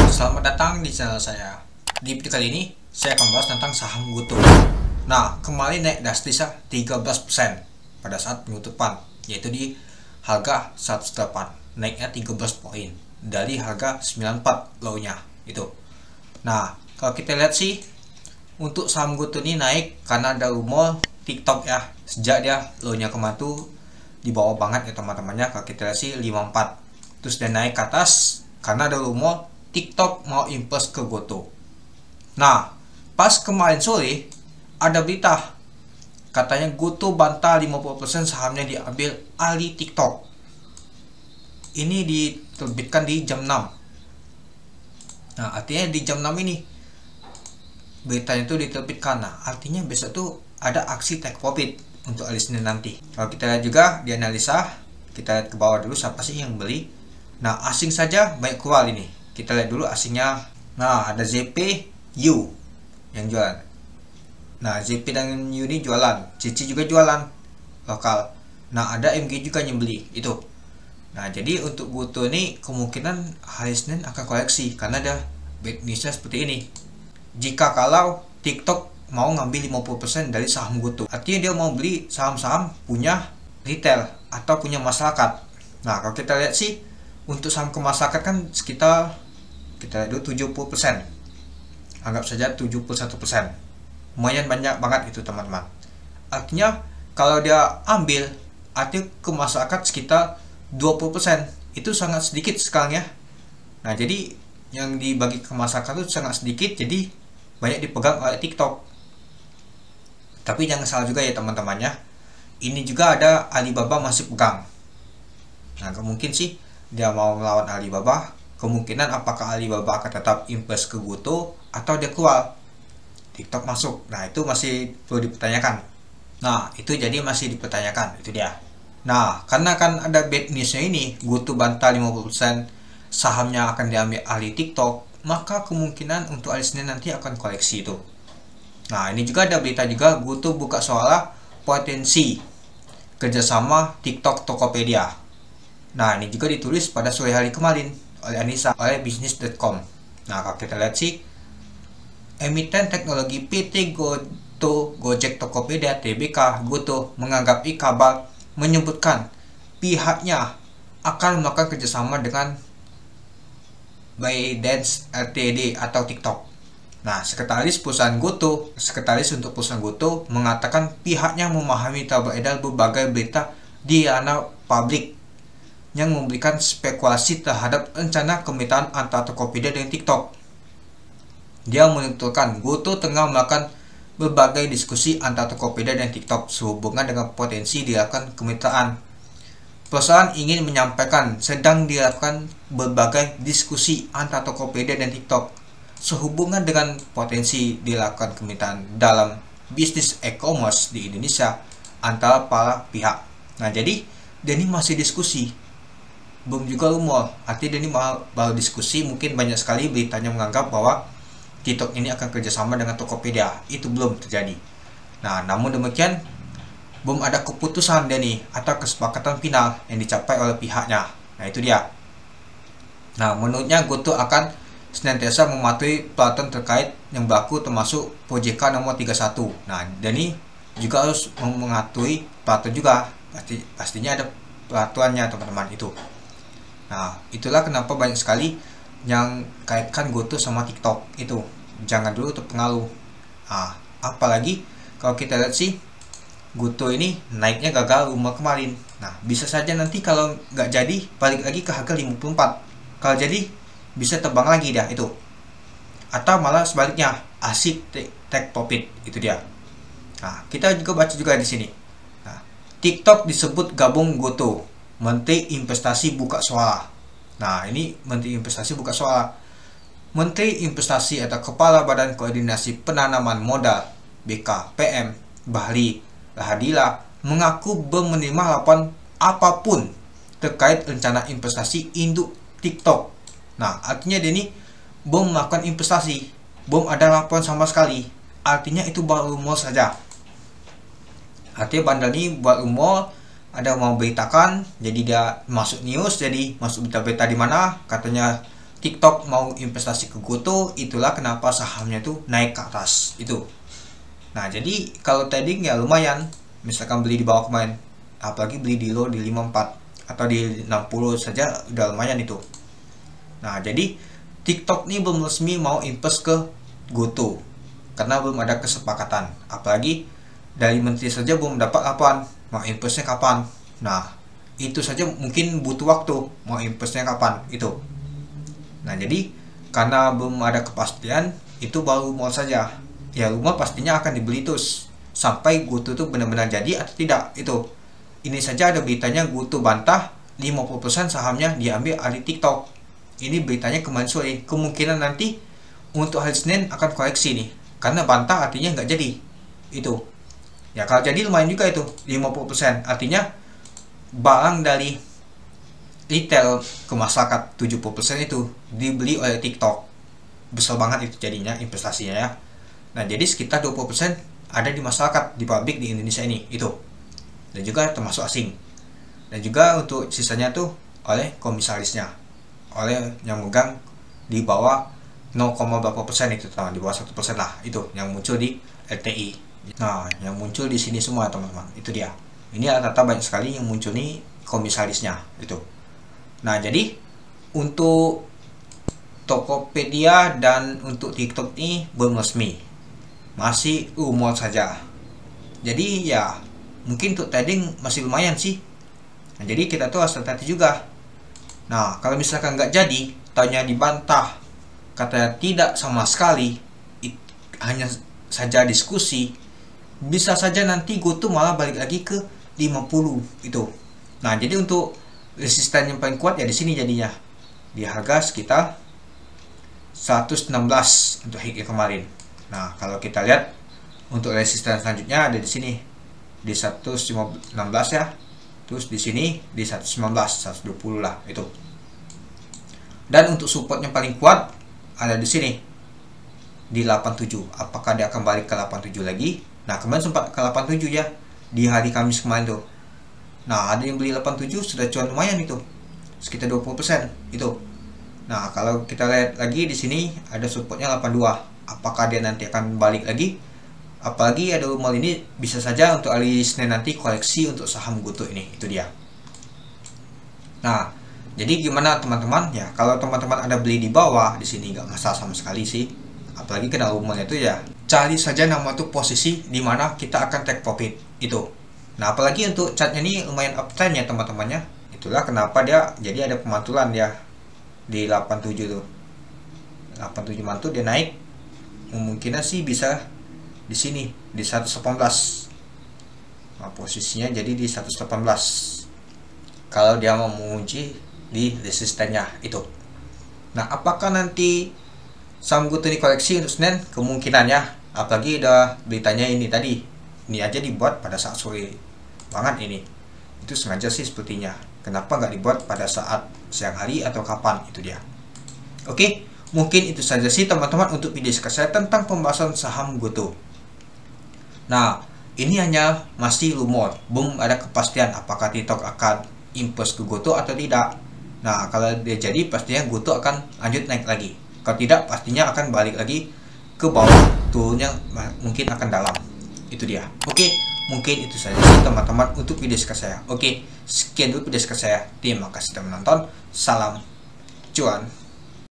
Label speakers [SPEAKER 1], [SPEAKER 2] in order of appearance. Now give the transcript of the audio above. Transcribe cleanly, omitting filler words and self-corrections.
[SPEAKER 1] Selamat datang di channel saya. Di video kali ini saya akan bahas tentang saham GoTo. Nah, kemarin naik drastis 13% pada saat penutupan, yaitu di harga 108, naiknya 13 poin dari harga 94 low-nya itu. Nah, kalau kita lihat sih untuk saham GoTo ini naik karena ada rumor TikTok ya. Sejak dia low-nya kemarin tuh di bawah banget ya teman-temannya. Kalau kita lihat sih 54. Terus dia naik ke atas karena ada rumor TikTok mau invest ke GoTo. Nah, pas kemarin sore ada berita katanya GoTo bantah 50% sahamnya diambil alih TikTok. Ini diterbitkan di jam 6. Nah, artinya di jam 6 ini beritanya itu diterbitkan. Nah, artinya besok tuh ada aksi take profit untuk hari Senin nanti. Kalau kita lihat juga di analisa, kita lihat ke bawah dulu siapa sih yang beli. Nah, asing saja banyak keluar ini. Kita lihat dulu asingnya. Nah, ada ZPU yang jualan. Nah, ZP dan U ini jualan. CC juga jualan lokal. Nah, ada MG juga yang beli itu. Nah, jadi untuk GoTo ini kemungkinan hari Senin akan koleksi karena ada bad newsnya seperti ini. Jika kalau TikTok mau ngambil 50% dari saham GoTo, artinya dia mau beli saham-saham punya retail atau punya masyarakat. Nah, kalau kita lihat sih untuk saham ke masyarakat kan sekitar, kita lihat dulu 70%. Anggap saja 71%. Lumayan banyak banget itu teman-teman. Artinya kalau dia ambil, artinya ke masyarakat sekitar 20%. Itu sangat sedikit sekarang ya. Nah, jadi yang dibagi ke masyarakat itu sangat sedikit, jadi banyak dipegang oleh TikTok. Tapi jangan salah juga ya teman-temannya. Ini juga ada Alibaba masih pegang. Nah, mungkin sih dia mau melawan Alibaba. Kemungkinan apakah Alibaba akan tetap invest ke GoTo atau dia keluar, TikTok masuk. Nah, itu masih perlu dipertanyakan. Nah, itu jadi masih dipertanyakan, itu dia. Nah, karena kan ada bad newsnya ini, GoTo bantah 50%, sahamnya akan diambil alih TikTok, maka kemungkinan untuk hari Senin nanti akan koleksi itu. Nah, ini juga ada berita juga, GoTo buka soal potensi kerjasama TikTok Tokopedia. Nah, ini juga ditulis pada sore hari kemarin oleh Anissa, oleh bisnis.com. Nah, kalau kita lihat sih, emiten teknologi PT GoTo, Gojek Tokopedia, TBK, GoTo menanggapi kabar menyebutkan pihaknya akan melakukan kerjasama dengan ByteDance Ltd atau TikTok. Nah, sekretaris untuk perusahaan GoTo mengatakan pihaknya memahami telah beredar berbagai berita di ranah publik yang memberikan spekulasi terhadap rencana kemitraan antara Tokopedia dan TikTok. Dia menuturkan GoTo tengah melakukan berbagai diskusi antara Tokopedia dan TikTok sehubungan dengan potensi dilakukan kemitraan. Perusahaan ingin menyampaikan sedang dilakukan berbagai diskusi antara Tokopedia dan TikTok sehubungan dengan potensi dilakukan kemitraan dalam bisnis e-commerce di Indonesia antara para pihak. Nah, jadi dia ini masih diskusi, belum juga rumor. Artinya dia ini baru diskusi. Mungkin banyak sekali beritanya menganggap bahwa TikTok ini akan kerjasama dengan Tokopedia. Itu belum terjadi. Nah, namun demikian belum ada keputusan dia nih atau kesepakatan final yang dicapai oleh pihaknya. Nah, itu dia. Nah, menurutnya GoTo akan senantiasa mematuhi peraturan terkait yang berlaku termasuk PJK nomor 31. Nah, dan ini juga harus mematuhi peraturan juga. Pastinya ada peraturannya teman-teman itu. Nah, itulah kenapa banyak sekali yang kaitkan GoTo sama TikTok itu. Jangan dulu terpengaruh. Nah, apalagi kalau kita lihat sih GoTo ini naiknya gagal rumor kemarin. Nah, bisa saja nanti kalau nggak jadi balik lagi ke harga 54. Kalau jadi bisa terbang lagi dah itu. Atau malah sebaliknya, asik take profit, itu dia. Nah, kita juga baca juga di sini. Nah, TikTok disebut gabung GoTo. Menteri Investasi buka suara. Nah, ini Menteri Investasi buka suara. Menteri Investasi atau Kepala Badan Koordinasi Penanaman Modal BKPM Bahri Lahadila mengaku belum menerima laporan apapun terkait rencana investasi induk TikTok. Nah, artinya dia ini belum melakukan investasi, belum ada laporan sama sekali. Artinya itu baru rumor saja. Artinya bandar ini buat rumor, ada mau beritakan, jadi dia masuk news, jadi masuk berita-berita di mana katanya TikTok mau investasi ke GoTo, itulah kenapa sahamnya tuh naik ke atas itu. Nah, jadi kalau trading ya lumayan, misalkan beli di bawah kemarin, apalagi beli di low di 54 atau di 60 saja udah lumayan itu. Nah, jadi TikTok ini belum resmi mau invest ke GoTo karena belum ada kesepakatan. Apalagi dari menteri saja belum dapat apaan, mau investnya kapan. Nah, itu saja mungkin butuh waktu, mau investnya kapan itu. Nah, jadi karena belum ada kepastian, itu baru mau saja. Ya, rumah pastinya akan dibeli terus sampai GoTo itu benar-benar jadi atau tidak itu. Ini saja ada beritanya GoTo bantah 50% sahamnya diambil alih TikTok. Ini beritanya kemarin sore. Kemungkinan nanti untuk hari Senin akan koreksi nih, karena bantah artinya nggak jadi itu. Ya, kalau jadi lumayan juga itu 50%. Artinya barang dari retail ke masyarakat 70% itu dibeli oleh TikTok. Besar banget itu jadinya investasinya ya. Nah, jadi sekitar 20% ada di masyarakat, di pabrik di Indonesia ini itu. Dan juga termasuk asing. Dan juga untuk sisanya tuh oleh komisarisnya, oleh yang megang di bawah 0, berapa persen itu teman, di bawah 1% lah itu yang muncul di LTI. Nah, yang muncul di sini semua teman-teman, itu dia. Ini rata-rata banyak sekali yang muncul nih komisarisnya itu. Nah, jadi untuk Tokopedia dan untuk TikTok ini belum resmi, masih rumor saja. Jadi ya mungkin untuk trading masih lumayan sih. Nah, jadi kita tuh harus hati-hati juga. Nah, kalau misalkan nggak jadi, tanya dibantah, katanya tidak sama sekali, hanya saja diskusi, bisa saja nanti GoTo malah balik lagi ke 50 itu. Nah, jadi untuk resisten yang paling kuat ya di sini jadinya di harga sekitar 116 untuk hit kemarin. Nah, kalau kita lihat untuk resisten selanjutnya ada di sini di 116 ya. Terus di sini di 119, 120 lah itu. Dan untuk support yang paling kuat ada di sini di 87. Apakah dia akan balik ke 87 lagi? Nah, kemarin sempat ke 87 ya di hari Kamis kemarin tuh. Nah, ada yang beli 87 sudah cuan lumayan itu. Sekitar 20% itu. Nah, kalau kita lihat lagi di sini ada supportnya 82. Apakah dia nanti akan balik lagi? Apalagi ada rumor ini bisa saja untuk hari Senin nanti koleksi untuk saham GoTo ini. Itu dia. Nah, jadi gimana teman-teman ya? Kalau teman-teman ada beli di bawah di sini nggak masalah sama sekali sih. Apalagi kena rumornya itu ya, cari saja nama tuh posisi di mana kita akan take profit itu. Nah, apalagi untuk chartnya ini lumayan uptrend ya teman-temannya. Itulah kenapa dia jadi ada pemantulan ya di 87 tuh. 87 mantul dia naik. Kemungkinan sih bisa di sini di 118. Nah, posisinya jadi di 118. Kalau dia mau menguji di resistennya itu. Nah, apakah nanti saham GoTo ini koleksi untuk Senin? Kemungkinan ya. Apalagi udah beritanya ini tadi. Ini aja dibuat pada saat sore banget ini. Itu sengaja sih sepertinya. Kenapa nggak dibuat pada saat siang hari atau kapan? Itu dia. Oke, mungkin itu saja sih teman-teman untuk video saya tentang pembahasan saham GoTo. Nah, ini hanya masih rumor. Belum ada kepastian apakah TikTok akan invest ke GoTo atau tidak. Nah, kalau dia jadi pastinya GoTo akan lanjut naik lagi. Kalau tidak pastinya akan balik lagi ke bawah, turunnya mungkin akan dalam. Itu dia. Oke, mungkin itu saja sih teman-teman untuk video saya. Oke, sekian dulu video saya. Terima kasih telah menonton. Salam cuan.